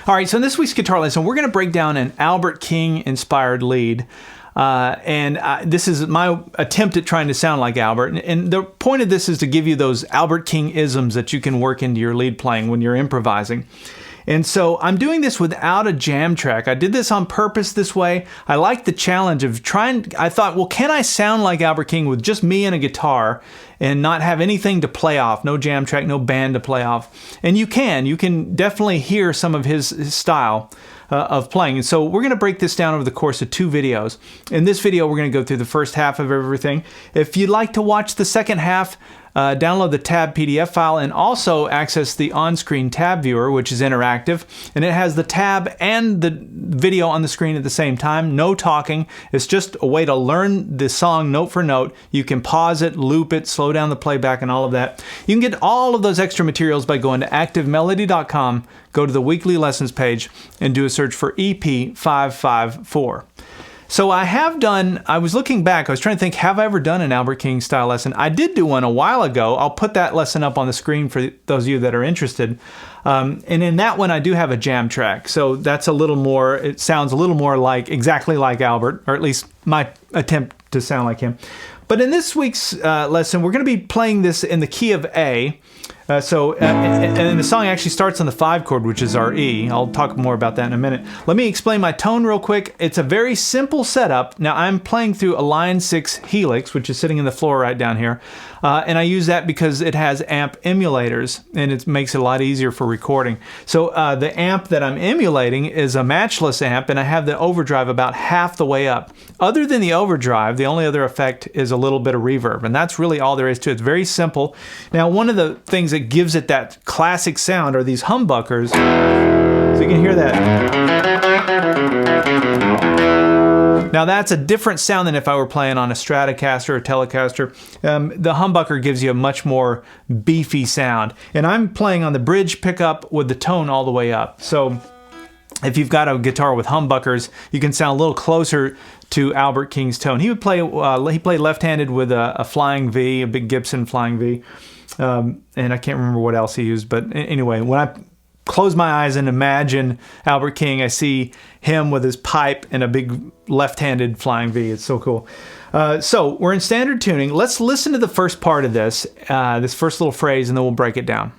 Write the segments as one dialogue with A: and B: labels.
A: All right, so in this week's guitar lesson, we're going to break down an Albert King-inspired lead. This is my attempt at trying to sound like Albert. And the point of this is to give you those Albert King-isms that you can work into your lead playing when you're improvising. And so I'm doing this without a jam track. I did this on purpose this way. I like the challenge of trying. I thought, well, can I sound like Albert King with just me and a guitar and not have anything to play off? No jam track, no band to play off. And you can. You can definitely hear some of his style of playing. And so we're going to break this down over the course of 2 videos. In this video, we're going to go through the first half of everything. If you'd like to watch the second half, download the tab PDF file and also access the on-screen tab viewer, which is interactive, and it has the tab and the video on the screen at the same time. No talking. It's just a way to learn the song note for note. You can pause it, loop it, slow down the playback, and all of that. You can get all of those extra materials by going to activemelody.com, go to the weekly lessons page, and do a search for EP554. So I was looking back, I was trying to think, have I ever done an Albert King style lesson? I did do one a while ago. I'll put that lesson up on the screen for those of you that are interested. And in that one, I do have a jam track. So that's a little more, it sounds a little more like, exactly like Albert, or at least my attempt to sound like him. But in this week's lesson, we're going to be playing this in the key of A. And the song actually starts on the 5 chord, which is our E. I'll talk more about that in a minute. Let me explain my tone real quick. It's a very simple setup. Now I'm playing through a line 6 helix, which is sitting in the floor right down here. And I use that because it has amp emulators, and it makes it a lot easier for recording. So the amp that I'm emulating is a matchless amp, and I have the overdrive about half the way up. Other than the overdrive, the only other effect is a little bit of reverb, and that's really all there is to it. It's very simple. Now, one of the things that gives it that classic sound are these humbuckers. So you can hear that. Now that's a different sound than if I were playing on a Stratocaster or Telecaster. The humbucker gives you a much more beefy sound. And I'm playing on the bridge pickup with the tone all the way up. So if you've got a guitar with humbuckers, you can sound a little closer to Albert King's tone. He played left-handed with a Flying V, a big Gibson Flying V. And I can't remember what else he used, but anyway, when I close my eyes and imagine Albert King, I see him with his pipe and a big left-handed Flying V. It's so cool. So we're in standard tuning. Let's listen to the first part of this first little phrase, and then we'll break it down.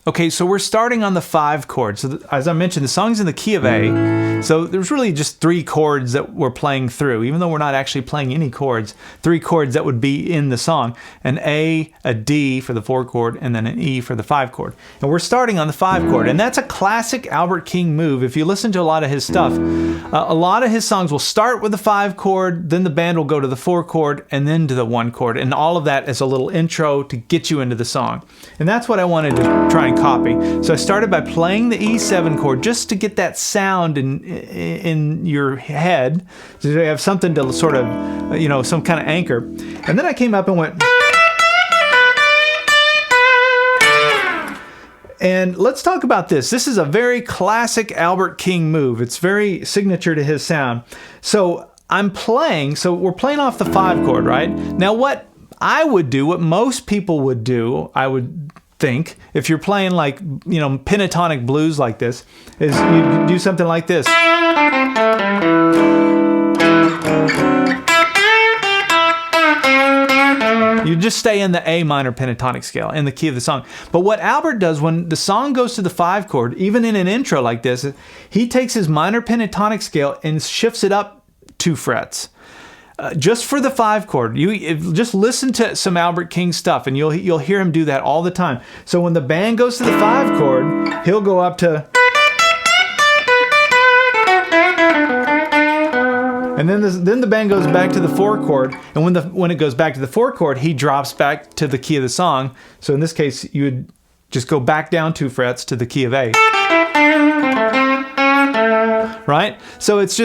A: Okay, so we're starting on the 5 chord. So as I mentioned, the song's in the key of A. So there's really just 3 chords that we're playing through, even though we're not actually playing any chords. 3 chords that would be in the song: an A, a D for the 4 chord, and then an E for the 5 chord. And we're starting on the 5 chord, and that's a classic Albert King move. If you listen to a lot of his stuff, a lot of his songs will start with the 5 chord, then the band will go to the 4 chord, and then to the 1 chord. And all of that is a little intro to get you into the song. And that's what I wanted to try and copy. So I started by playing the E7 chord just to get that sound in your head, so you have something to sort of, some kind of anchor. And then I came up and went. And let's talk about this. This is a very classic Albert King move. It's very signature to his sound. So we're playing off the 5 chord, right? Now what I would do, what most people would do, I would think, if you're playing like, pentatonic blues like this, is you do something like this. You just stay in the A minor pentatonic scale, in the key of the song. But what Albert does when the song goes to the 5 chord, even in an intro like this, he takes his minor pentatonic scale and shifts it up 2 frets. Just for the 5 chord. Just listen to some Albert King stuff, and you'll hear him do that all the time. So when the band goes to the 5 chord, he'll go up to, and then the band goes back to the 4 chord, and when it goes back to the 4 chord, he drops back to the key of the song. So in this case, you would just go back down 2 frets to the key of A. Right? So that's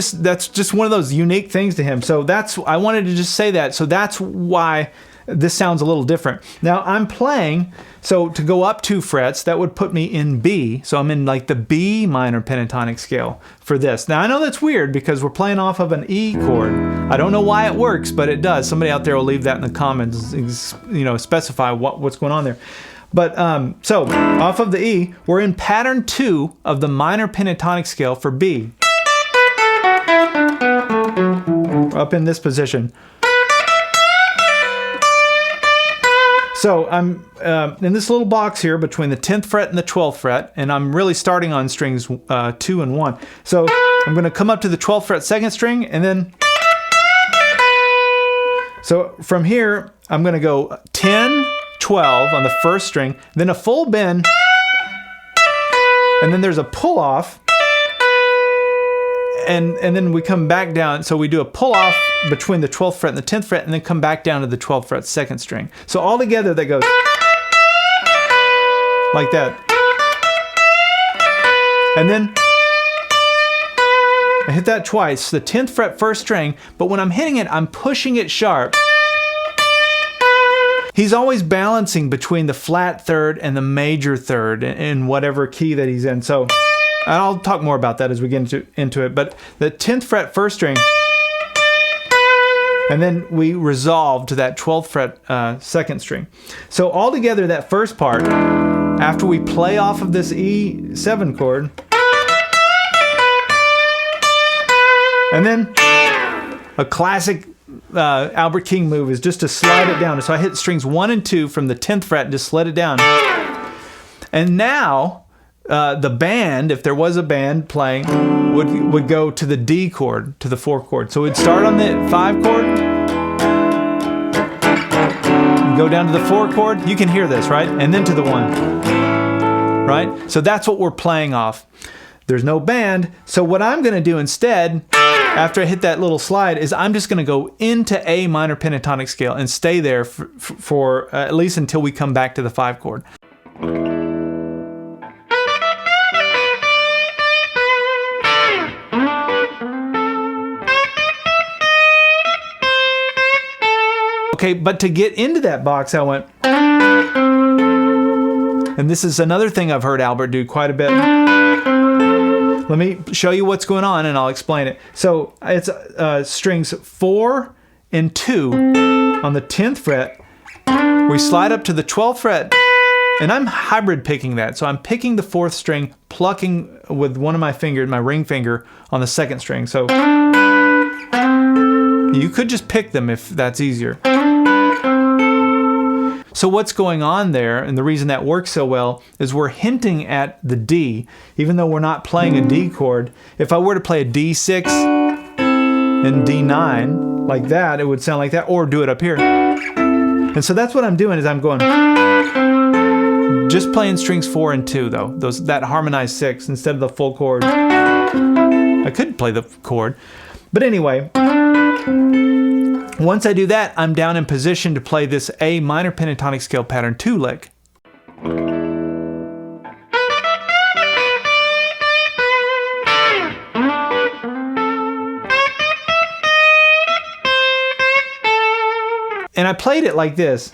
A: just one of those unique things to him. So I wanted to just say that. So that's why this sounds a little different. Now I'm playing, so to go up 2 frets, that would put me in B. So I'm in like the B minor pentatonic scale for this. Now I know that's weird because we're playing off of an E chord. I don't know why it works, but it does. Somebody out there will leave that in the comments, you know, specify what's going on there. But so off of the E, we're in pattern 2 of the minor pentatonic scale for B. Up in this position. So I'm in this little box here between the 10th fret and the 12th fret, and I'm really starting on strings 2 and 1. So I'm going to come up to the 12th fret 2nd string, and then so from here I'm going to go 10, 12 on the 1st string, then a full bend, and then there's a pull off, and then we come back down. So we do a pull off between the 12th fret and the 10th fret, and then come back down to the 12th fret 2nd string. So all together that goes like that. And then I hit that twice, the 10th fret 1st string, but when I'm hitting it, I'm pushing it sharp. He's always balancing between the flat 3rd and the major 3rd in whatever key that he's in. So I'll talk more about that as we get into it. But the 10th fret 1st string, and then we resolve to that 12th fret 2nd string. So all together, that first part, after we play off of this E7 chord, and then a classic Albert King move is just to slide it down. So I hit strings 1 and 2 from the 10th fret and just slid it down. And now the band, if there was a band playing, would go to the D chord, to the 4 chord. So we'd start on the 5 chord, and go down to the 4 chord. You can hear this, right? And then to the 1, right? So that's what we're playing off. There's no band. So what I'm going to do instead, after I hit that little slide, is I'm just going to go into A minor pentatonic scale and stay there for at least until we come back to the 5 chord. Okay, but to get into that box, I went, and this is another thing I've heard Albert do quite a bit. Let me show you what's going on and I'll explain it. So it's strings 4 and 2 on the 10th fret. We slide up to the 12th fret, and I'm hybrid picking that. So I'm picking the 4th string, plucking with one of my fingers, my ring finger, on the 2nd string. So you could just pick them if that's easier. So what's going on there, and the reason that works so well, is we're hinting at the D, even though we're not playing a D chord. If I were to play a D6 and D9 like that, it would sound like that, or do it up here. And so that's what I'm doing, is I'm going, just playing strings 4 and 2 though, that harmonized 6 instead of the full chord. I could play the chord, but anyway. Once I do that, I'm down in position to play this A minor pentatonic scale pattern 2 lick. And I played it like this.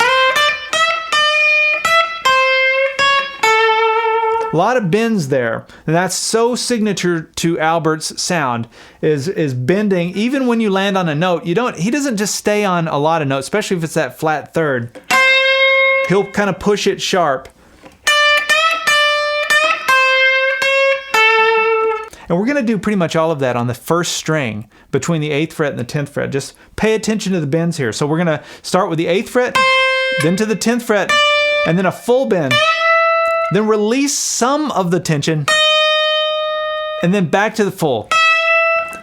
A: A lot of bends there, and that's so signature to Albert's sound, is bending. Even when you land on a note, he doesn't just stay on a lot of notes, especially if it's that flat 3rd. He'll kind of push it sharp. And we're going to do pretty much all of that on the 1st string between the 8th fret and the 10th fret. Just pay attention to the bends here. So we're going to start with the 8th fret, then to the 10th fret, and then a full bend. Then release some of the tension, and then back to the full.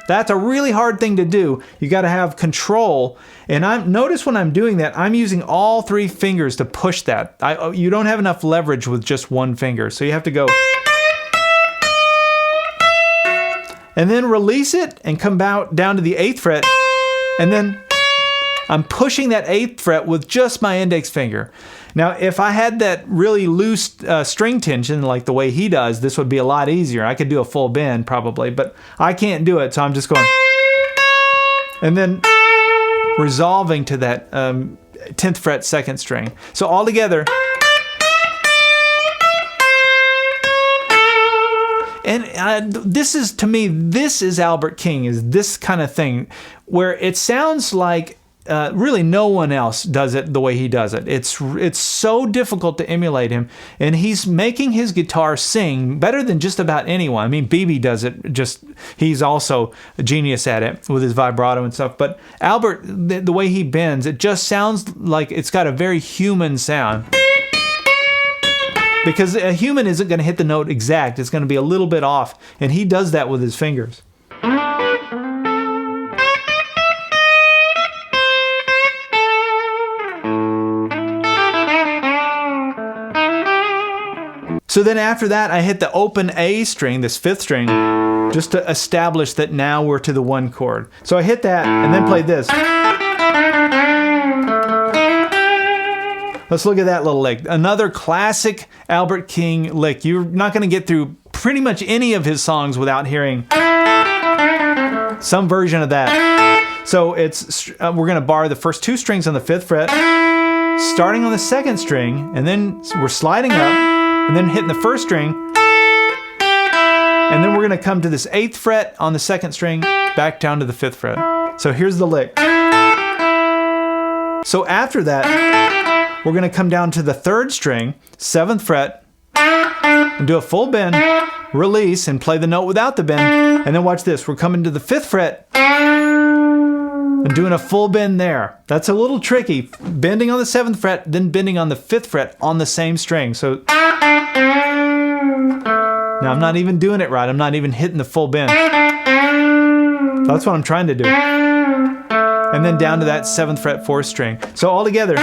A: That's a really hard thing to do. You got to have control. And notice when I'm doing that, I'm using all 3 fingers to push that. You don't have enough leverage with just one finger, so you have to go. And then release it and come down to the 8th fret, and then I'm pushing that 8th fret with just my index finger. Now, if I had that really loose string tension like the way he does, this would be a lot easier. I could do a full bend probably, but I can't do it, so I'm just going. And then resolving to that 10th fret, 2nd string. So all together. And this is, to me, this is Albert King, is this kind of thing where it sounds like really no one else does it the way he does it. It's so difficult to emulate him, and he's making his guitar sing better than just about anyone. I mean, BB does it, he's also a genius at it with his vibrato and stuff, but Albert, the way he bends, it just sounds like it's got a very human sound. Because a human isn't going to hit the note exact, it's going to be a little bit off, and he does that with his fingers. So then after that, I hit the open A string, this 5th string, just to establish that now we're to the 1 chord. So I hit that and then played this. Let's look at that little lick. Another classic Albert King lick. You're not going to get through pretty much any of his songs without hearing some version of that. So we're going to bar the first 2 strings on the 5th fret, starting on the 2nd string, and then we're sliding up, and then hitting the 1st string, and then we're going to come to this 8th fret on the 2nd string, back down to the 5th fret. So here's the lick. So after that, we're going to come down to the 3rd string, 7th fret, and do a full bend, release, and play the note without the bend. And then watch this. We're coming to the 5th fret and doing a full bend there. That's a little tricky. Bending on the 7th fret, then bending on the 5th fret on the same string. So now I'm not even doing it right. I'm not even hitting the full bend. That's what I'm trying to do. And then down to that 7th fret, 4th string. So all together.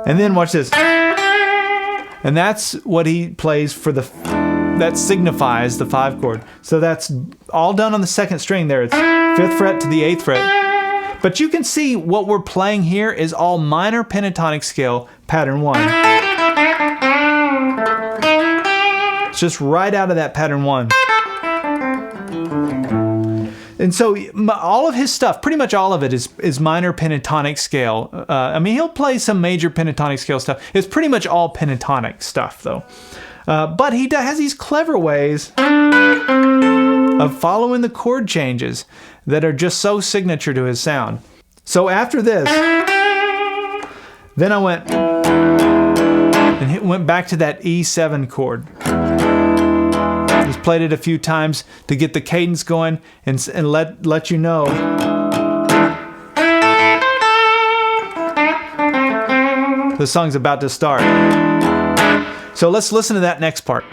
A: And then watch this. And that's what he plays for that signifies the 5 chord. So that's all done on the 2nd string there. It's 5th fret to the 8th fret. But you can see what we're playing here is all minor pentatonic scale, pattern 1. It's just right out of that pattern 1. And so all of his stuff, pretty much all of it, is minor pentatonic scale. I mean, he'll play some major pentatonic scale stuff. It's pretty much all pentatonic stuff, though. But he has these clever ways of following the chord changes that are just so signature to his sound. So after this, then I went back to that E7 chord. Just played it a few times to get the cadence going and let you know the song's about to start. So let's listen to that next part.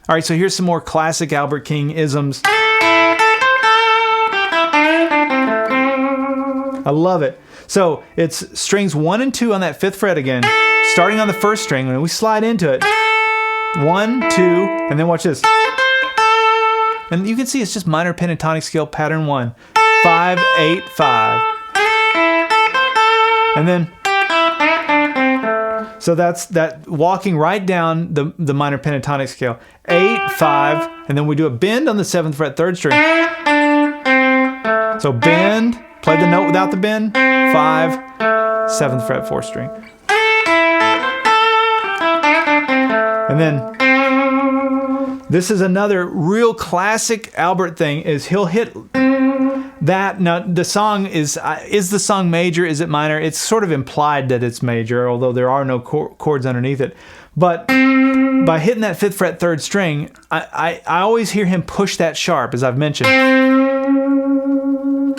A: All right, so here's some more classic Albert King isms. I love it. So it's strings 1 and 2 on that 5th fret again, starting on the 1st string. When we slide into it, 1, 2, and then watch this. And you can see it's just minor pentatonic scale, pattern 1. 5, 8, 5. And then, so that's that walking right down the minor pentatonic scale. 8, 5, and then we do a bend on the 7th fret, 3rd string. So bend, play the note without the bend, 5, 7th fret, 4th string. And then this is another real classic Albert thing, is he'll hit that. Now the song is the song major, is it minor? It's sort of implied that it's major, although there are no chords underneath it. But by hitting that 5th fret 3rd string, I always hear him push that sharp, as I've mentioned.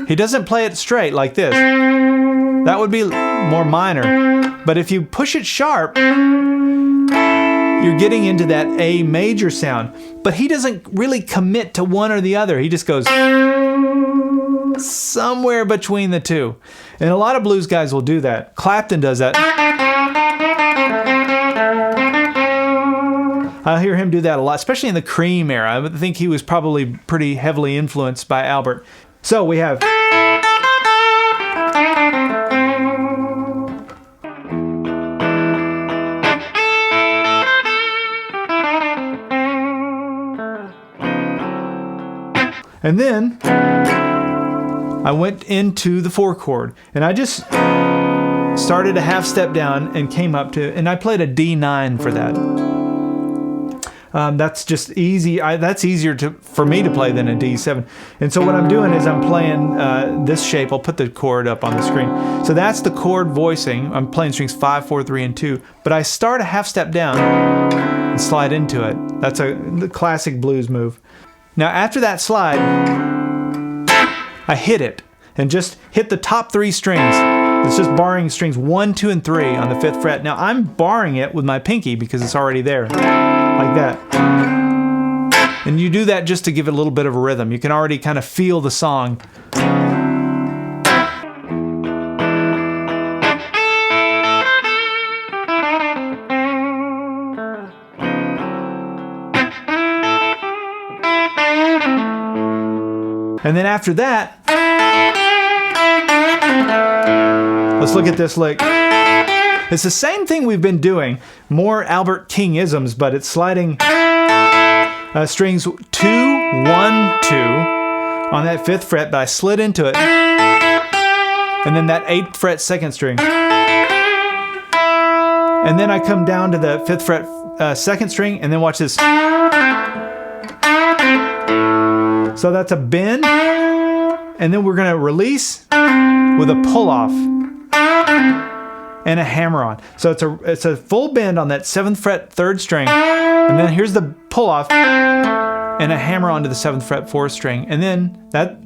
A: He doesn't play it straight like this. That would be more minor. But if you push it sharp, you're getting into that A major sound. But he doesn't really commit to one or the other. He just goes somewhere between the two. And a lot of blues guys will do that. Clapton does that. I hear him do that a lot, especially in the Cream era. I think he was probably pretty heavily influenced by Albert. So we have And then I went into the 4 chord, and I just started a half step down and came up to, and I played a D9 for that. That's just easy. That's easier for me to play than a D7. And so what I'm doing is I'm playing this shape. I'll put the chord up on the screen. So that's the chord voicing. I'm playing strings 5, 4, 3, and 2. But I start a half step down and slide into it. That's the classic blues move. Now after that slide, I hit it and just hit the top 3 strings. It's just barring strings 1, 2, and 3 on the 5th fret. Now I'm barring it with my pinky because it's already there, like that. And you do that just to give it a little bit of a rhythm. You can already kind of feel the song. And then after that, let's look at this lick. It's the same thing we've been doing, more Albert Kingisms, but it's sliding strings 2, 1, 2 on that 5th fret, but I slid into it. And then that 8th fret 2nd string. And then I come down to the 5th fret 2nd string, and then watch this. So that's a bend, and then we're going to release with a pull off and a hammer on. So it's a full bend on that 7th fret 3rd string, and then here's the pull off and a hammer on to the 7th fret 4th string, and then that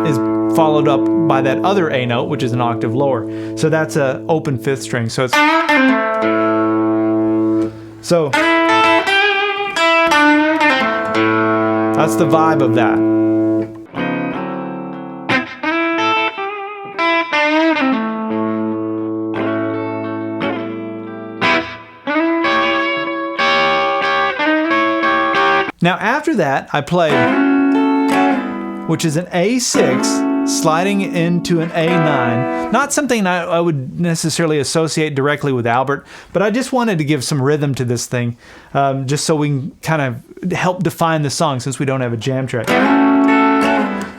A: is followed up by that other A note, which is an octave lower. So that's a open 5th string. So that's the vibe of that. Now after that, I play, which is an A6 sliding into an A9. Not something I would necessarily associate directly with Albert, but I just wanted to give some rhythm to this thing, just so we can kind of help define the song since we don't have a jam track.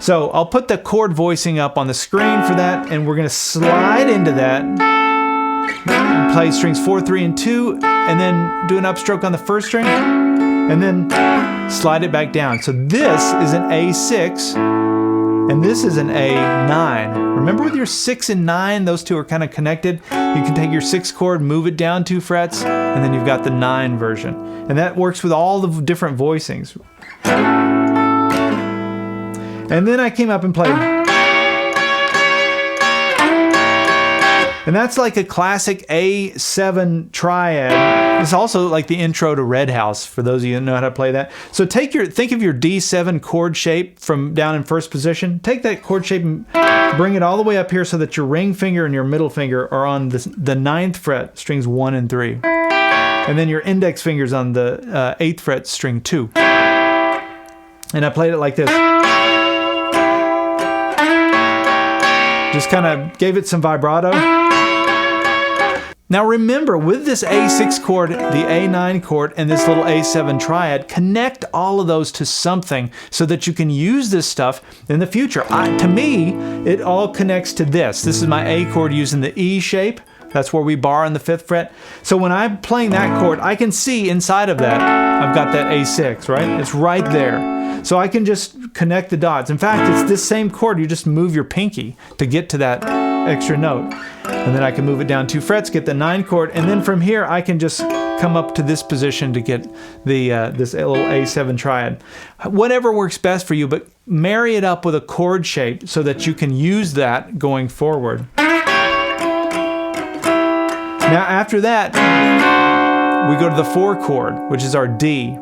A: So I'll put the chord voicing up on the screen for that, and we're going to slide into that, and play strings 4, 3, and 2, and then do an upstroke on the 1st string, and then slide it back down. So this is an A6, and this is an A9. Remember with your 6 and 9, those two are kind of connected. You can take your 6 chord, move it down 2 frets, and then you've got the 9 version. And that works with all the different voicings. And then I came up and played. And that's like a classic A7 triad. It's also like the intro to Red House, for those of you that know how to play that. So think of your D7 chord shape from down in 1st position. Take that chord shape and bring it all the way up here so that your ring finger and your middle finger are on the 9th fret, strings 1 and 3. And then your index finger's on the 8th fret, string 2. And I played it like this. Just kind of gave it some vibrato. Now remember, with this A6 chord, the A9 chord, and this little A7 triad, connect all of those to something so that you can use this stuff in the future. To me, it all connects to this. This is my A chord using the E shape. That's where we bar on the 5th fret. So when I'm playing that chord, I can see inside of that, I've got that A6, right? It's right there. So I can just connect the dots. In fact, it's this same chord. You just move your pinky to get to that extra note. And then I can move it down 2 frets, get the 9 chord, and then from here I can just come up to this position to get the this little A7 triad. Whatever works best for you, but marry it up with a chord shape so that you can use that going forward. Now after that, we go to the 4 chord, which is our D.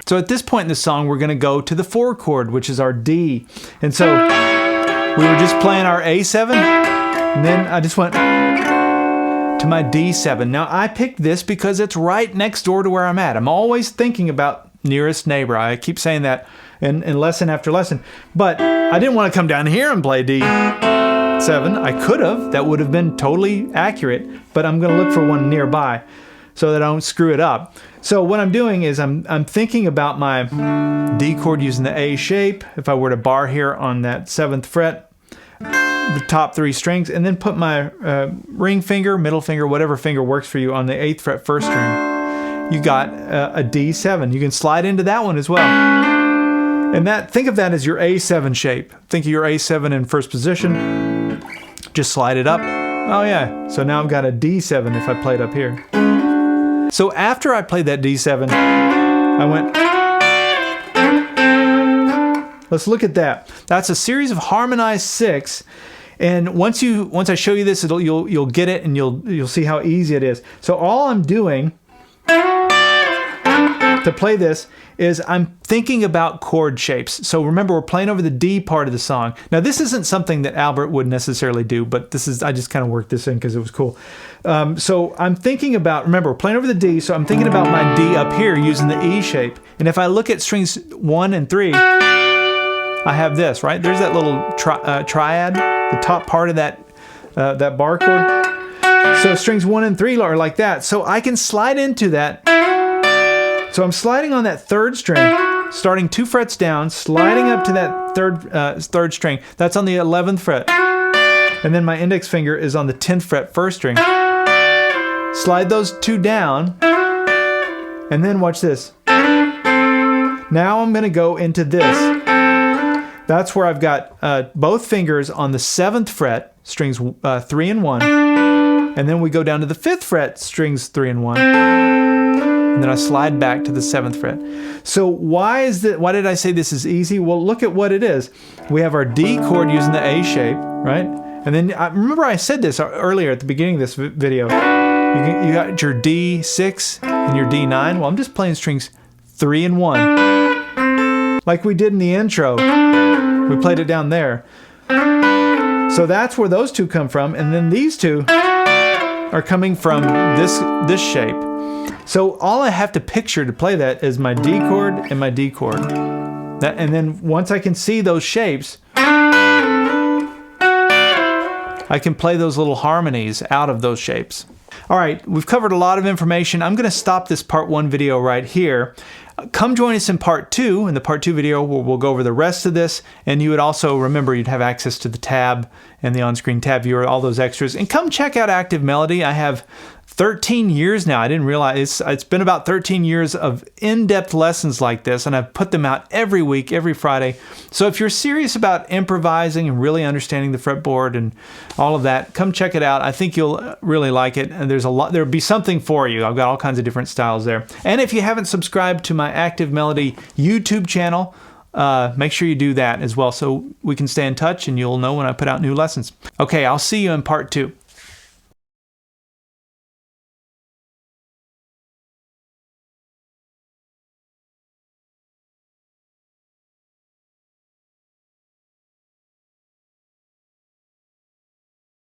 A: So at this point in the song, we're going to go to the 4 chord, which is our D. And so we were just playing our A7, and then I just went to my D7. Now I picked this because it's right next door to where I'm at. I'm always thinking about nearest neighbor. I keep saying that in lesson after lesson. But I didn't want to come down here and play D. 7. I could have. That would have been totally accurate, but I'm going to look for one nearby so that I don't screw it up. So what I'm doing is I'm thinking about my D chord using the A shape. If I were to bar here on that 7th fret, the top 3 strings, and then put my ring finger, middle finger, whatever finger works for you on the 8th fret 1st string, you got a D7. You can slide into that one as well. And think of that as your A7 shape. Think of your A7 in first position. Just slide it up. Oh yeah, so now I've got a D7 if I played up here. So after I played that D7, I went, let's look at that. That's a series of harmonized 6. And once I show you this, you'll get it, and you'll see how easy it is. So all I'm doing to play this is I'm thinking about chord shapes. So remember, we're playing over the D part of the song. Now this isn't something that Albert would necessarily do, but I just kind of worked this in because it was cool. So I'm thinking about, remember, we're playing over the D, so I'm thinking about my D up here using the E shape. And if I look at strings 1 and 3, I have this, right? There's that little triad, the top part of that bar chord. So strings 1 and 3 are like that. So I can slide into that. So I'm sliding on that 3rd string, starting 2 frets down, sliding up to that 3rd string. That's on the 11th fret. And then my index finger is on the 10th fret 1st string. Slide those 2 down, and then watch this. Now I'm going to go into this. That's where I've got both fingers on the 7th fret, strings 3 and 1. And then we go down to the 5th fret, strings 3 and 1. And then I slide back to the 7th fret. So why did I say this is easy? Well, look at what it is. We have our D chord using the A shape, right? And then remember I said this earlier at the beginning of this video. You got your D6 and your D9. Well, I'm just playing strings 3 and 1. Like we did in the intro. We played it down there. So that's where those two come from. And then these two are coming from this shape. So all I have to picture to play that is my D chord and my D chord. And then once I can see those shapes, I can play those little harmonies out of those shapes. All right, we've covered a lot of information. I'm going to stop this part 1 video right here. Come join us in part 2. In the part 2 video, we'll go over the rest of this. And you would also, remember, you'd have access to the tab and the on-screen tab viewer, all those extras. And come check out Active Melody. I have 13 years now. I didn't realize it's been about 13 years of in-depth lessons like this, and I've put them out every week, every Friday. So if you're serious about improvising and really understanding the fretboard and all of that, come check it out. I think you'll really like it, and there'll be something for you. I've got all kinds of different styles there. And if you haven't subscribed to my Active Melody YouTube channel, make sure you do that as well so we can stay in touch and you'll know when I put out new lessons. Okay, I'll see you in part 2.